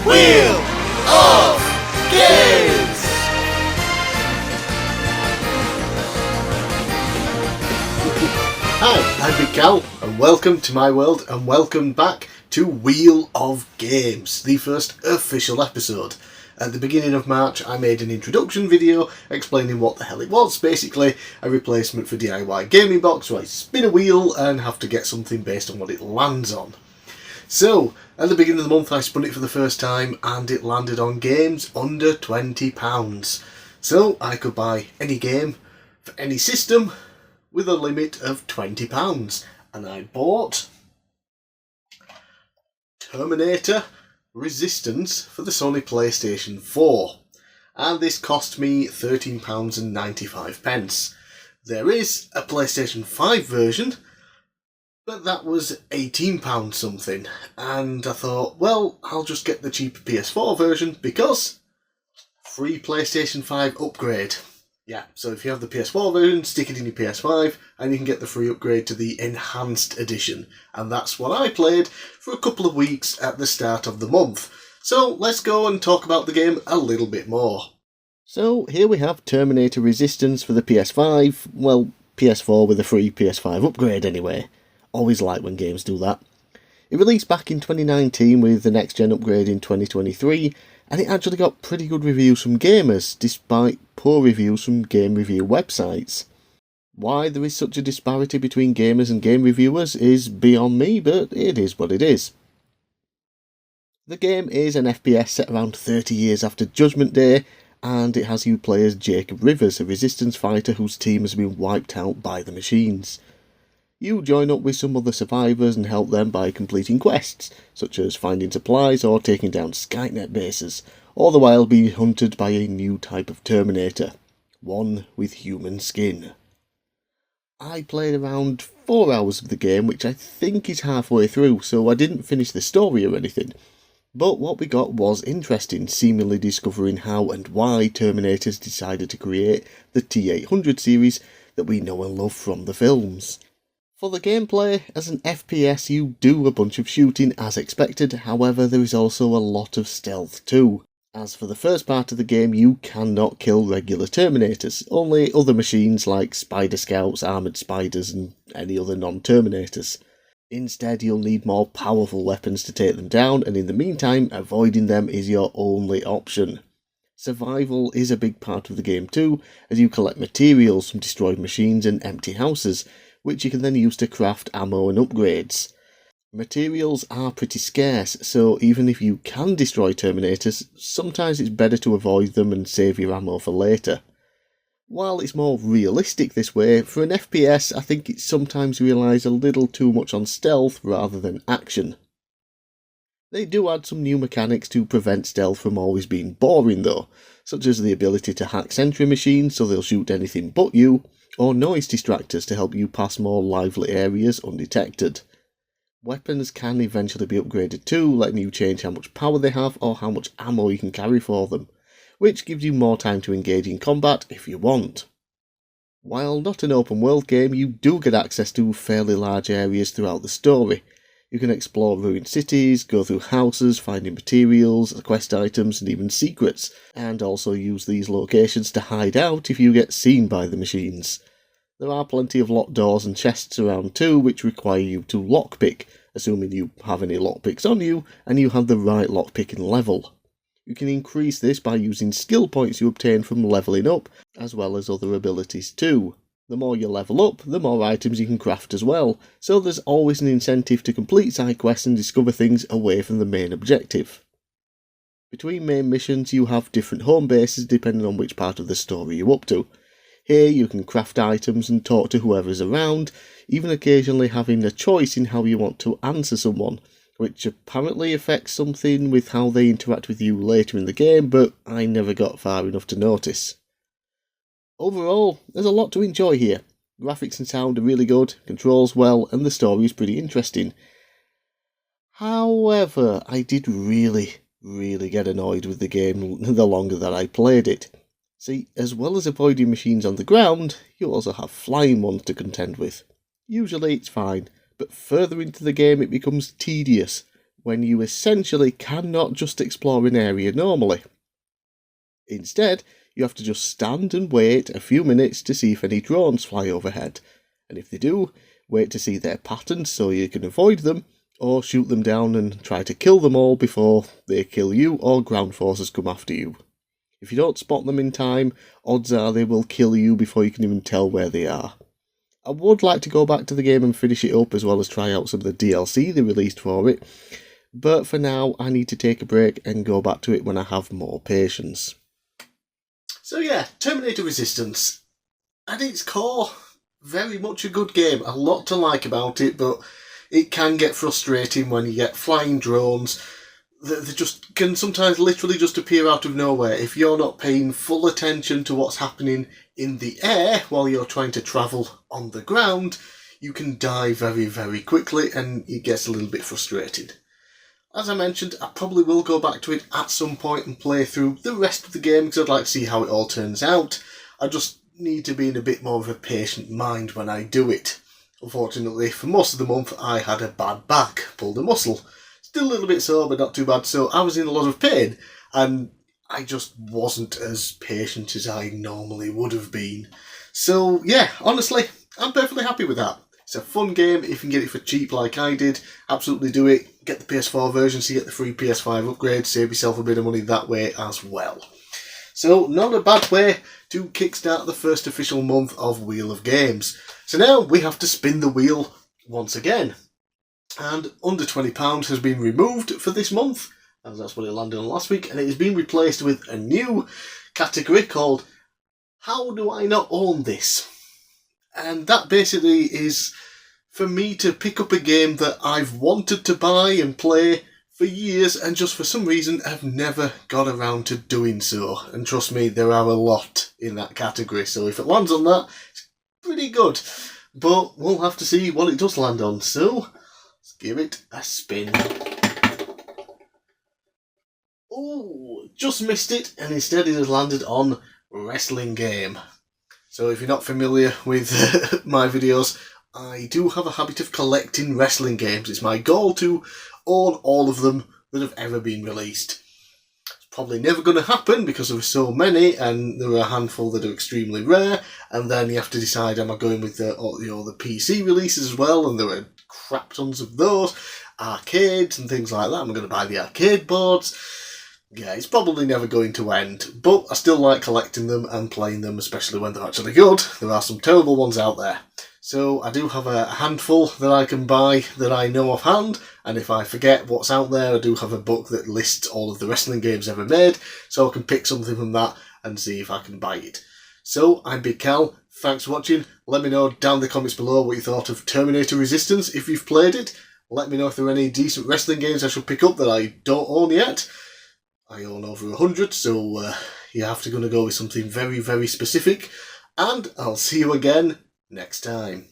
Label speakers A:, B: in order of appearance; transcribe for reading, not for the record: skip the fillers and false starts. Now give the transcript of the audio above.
A: Wheel of Games! Hi, I'm bigcal, and welcome to my world, and welcome back to Wheel of Games, the first official episode. At the beginning of March, I made an introduction video explaining what the hell it was. Basically, a replacement for DIY gaming box where I spin a wheel and have to get something based on what it lands on. So, at the beginning of the month I spun it for the first time and it landed on games under £20. So I could buy any game for any system with a limit of £20. And I bought Terminator Resistance for the Sony PlayStation 4. And this cost me £13.95. There is a PlayStation 5 version, but that was £18 something, and I thought, well, I'll just get the cheaper PS4 version because free PlayStation 5 upgrade. Yeah, so if you have the PS4 version, stick it in your PS5 and you can get the free upgrade to the Enhanced Edition. And that's what I played for a couple of weeks at the start of the month. So let's go and talk about the game a little bit more. So here we have Terminator Resistance for the PS5, well, PS4 with a free PS5 upgrade anyway. Always like when games do that. It released back in 2019 with the next gen upgrade in 2023, and it actually got pretty good reviews from gamers, despite poor reviews from game review websites. Why there is such a disparity between gamers and game reviewers is beyond me, but it is what it is. The game is an FPS set around 30 years after Judgment Day, and it has you play as Jacob Rivers, a resistance fighter whose team has been wiped out by the machines. You join up with some other survivors and help them by completing quests, such as finding supplies or taking down Skynet bases, all the while being hunted by a new type of Terminator, one with human skin. I played around 4 hours of the game, which I think is halfway through, so I didn't finish the story or anything. But what we got was interesting, seemingly discovering how and why Terminators decided to create the T-800 series that we know and love from the films. For the gameplay, as an FPS you do a bunch of shooting as expected, however there is also a lot of stealth too. As for the first part of the game, you cannot kill regular Terminators, only other machines like Spider Scouts, Armoured Spiders and any other non-Terminators. Instead you'll need more powerful weapons to take them down, and in the meantime avoiding them is your only option. Survival is a big part of the game too, as you collect materials from destroyed machines and empty houses, which you can then use to craft ammo and upgrades. Materials are pretty scarce, so even if you can destroy Terminators, sometimes it's better to avoid them and save your ammo for later. While it's more realistic this way, for an FPS I think it sometimes relies a little too much on stealth rather than action. They do add some new mechanics to prevent stealth from always being boring though, such as the ability to hack sentry machines so they'll shoot anything but you, or noise distractors to help you pass more lively areas undetected. Weapons can eventually be upgraded too, letting you change how much power they have or how much ammo you can carry for them, which gives you more time to engage in combat if you want. While not an open world game, you do get access to fairly large areas throughout the story. You can explore ruined cities, go through houses, finding materials, quest items and even secrets, and also use these locations to hide out if you get seen by the machines. There are plenty of locked doors and chests around too, which require you to lockpick, assuming you have any lockpicks on you and you have the right lockpicking level. You can increase this by using skill points you obtain from levelling up, as well as other abilities too. The more you level up, the more items you can craft as well, so there's always an incentive to complete side quests and discover things away from the main objective. Between main missions you have different home bases depending on which part of the story you're up to. Here you can craft items and talk to whoever's around, even occasionally having a choice in how you want to answer someone, which apparently affects something with how they interact with you later in the game, but I never got far enough to notice. Overall, there's a lot to enjoy here. Graphics and sound are really good, controls well, and the story is pretty interesting. However, I did really get annoyed with the game the longer that I played it. See, as well as avoiding machines on the ground, you also have flying ones to contend with. Usually it's fine, but further into the game it becomes tedious, when you essentially cannot just explore an area normally. Instead, you have to just stand and wait a few minutes to see if any drones fly overhead, and if they do, wait to see their patterns so you can avoid them, or shoot them down and try to kill them all before they kill you or ground forces come after you. If you don't spot them in time, odds are they will kill you before you can even tell where they are. I would like to go back to the game and finish it up, as well as try out some of the DLC they released for it, but for now I need to take a break and go back to it when I have more patience. So yeah, Terminator Resistance. At its core, very much a good game. A lot to like about it, but it can get frustrating when you get flying drones that just can sometimes literally just appear out of nowhere. If you're not paying full attention to what's happening in the air while you're trying to travel on the ground, you can die very, very quickly, and it gets a little bit frustrating. As I mentioned, I probably will go back to it at some point and play through the rest of the game, because I'd like to see how it all turns out. I just need to be in a bit more of a patient mind when I do it. Unfortunately, for most of the month I had a bad back, pulled a muscle. Still a little bit sore, but not too bad, so I was in a lot of pain, and I just wasn't as patient as I normally would have been. So yeah, honestly, I'm perfectly happy with that. It's a fun game. If you can get it for cheap like I did, absolutely do it. Get the PS4 version so you get the free PS5 upgrade, save yourself a bit of money that way as well. So not a bad way to kickstart the first official month of Wheel of Games. So now we have to spin the wheel once again. And under £20 has been removed for this month, as that's what it landed on last week, and it has been replaced with a new category called How Do I Not Own This? And that basically is for me to pick up a game that I've wanted to buy and play for years, and just for some reason have never got around to doing so. And trust me, there are a lot in that category, so if it lands on that, it's pretty good. But we'll have to see what it does land on, so let's give it a spin. Oh, just missed it, and instead it has landed on Wrestling Game. So if you're not familiar with my videos, I do have a habit of collecting wrestling games. It's my goal to own all of them that have ever been released. It's probably never going to happen because there are so many, and there are a handful that are extremely rare, and then you have to decide, am I going with the PC releases as well, and there are crap tons of those, arcades and things like that. I'm going to buy the arcade boards. Yeah, it's probably never going to end, but I still like collecting them and playing them, especially when they're actually good. There are some terrible ones out there. So I do have a handful that I can buy that I know offhand, and if I forget what's out there, I do have a book that lists all of the wrestling games ever made, so I can pick something from that and see if I can buy it. So, I'm Big Cal, thanks for watching. Let me know down in the comments below what you thought of Terminator Resistance if you've played it. Let me know if there are any decent wrestling games I should pick up that I don't own yet. I own over 100, so you have to go with something very, very specific. And I'll see you again next time.